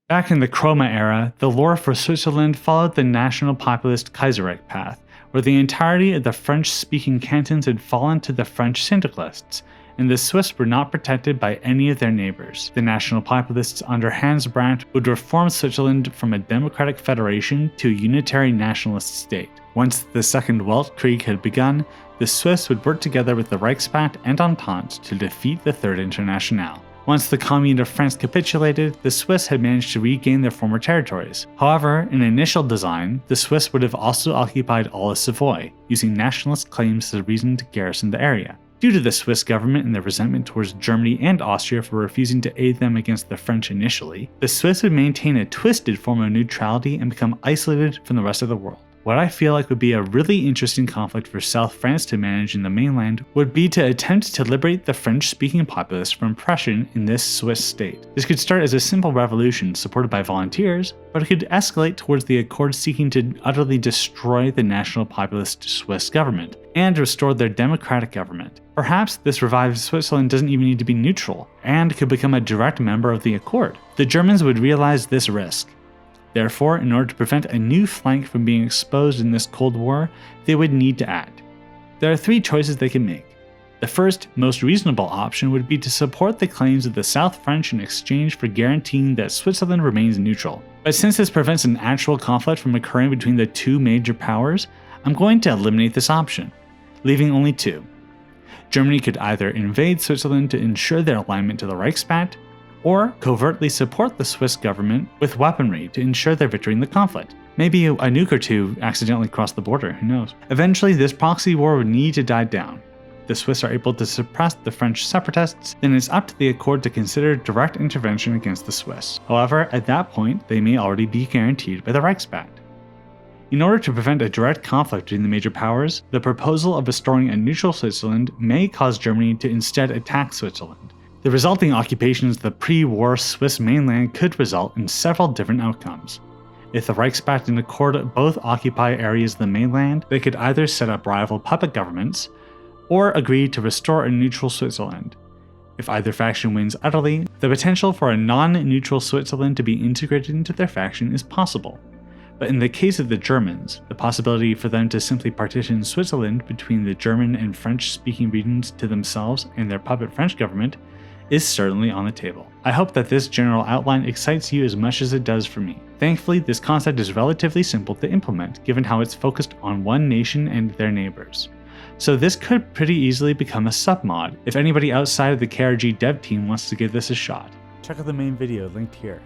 Back in the Chroma era, the lore for Switzerland followed the national populist Kaiserreich path, where the entirety of the French-speaking cantons had fallen to the French syndicalists, and the Swiss were not protected by any of their neighbors. The national populists under Hans Brandt would reform Switzerland from a democratic federation to a unitary nationalist state. Once the Second Weltkrieg had begun, the Swiss would work together with the Reichspakt and Entente to defeat the Third Internationale. Once the Commune of France capitulated, the Swiss had managed to regain their former territories. However, in initial design, the Swiss would have also occupied all of Savoy, using nationalist claims as a reason to garrison the area. Due to the Swiss government and their resentment towards Germany and Austria for refusing to aid them against the French initially, the Swiss would maintain a twisted form of neutrality and become isolated from the rest of the world. What I feel like would be a really interesting conflict for South France to manage in the mainland would be to attempt to liberate the French-speaking populace from oppression in this Swiss state. This could start as a simple revolution supported by volunteers, but it could escalate towards the Accords seeking to utterly destroy the national populist Swiss government and restore their democratic government. Perhaps this revived Switzerland doesn't even need to be neutral, and could become a direct member of the Accord. The Germans would realize this risk. Therefore, in order to prevent a new flank from being exposed in this Cold War, they would need to act. There are three choices they can make. The first, most reasonable option would be to support the claims of the South French in exchange for guaranteeing that Switzerland remains neutral. But since this prevents an actual conflict from occurring between the two major powers, I'm going to eliminate this option, leaving only two. Germany could either invade Switzerland to ensure their alignment to the Reichspakt, or covertly support the Swiss government with weaponry to ensure their victory in the conflict. Maybe a nuke or two accidentally crossed the border, who knows. Eventually, this proxy war would need to die down. If the Swiss are able to suppress the French separatists, then it's up to the Accord to consider direct intervention against the Swiss. However, at that point, they may already be guaranteed by the Reichspakt. In order to prevent a direct conflict between the major powers, the proposal of restoring a neutral Switzerland may cause Germany to instead attack Switzerland. The resulting occupations of the pre-war Swiss mainland could result in several different outcomes. If the Reichspakt and Accord both occupy areas of the mainland, they could either set up rival puppet governments, or agree to restore a neutral Switzerland. If either faction wins utterly, the potential for a non-neutral Switzerland to be integrated into their faction is possible. But in the case of the Germans, the possibility for them to simply partition Switzerland between the German and French-speaking regions to themselves and their puppet French government is certainly on the table. I hope that this general outline excites you as much as it does for me. Thankfully, this concept is relatively simple to implement, given how it's focused on one nation and their neighbors. So this could pretty easily become a submod if anybody outside of the KRG dev team wants to give this a shot. Check out the main video linked here.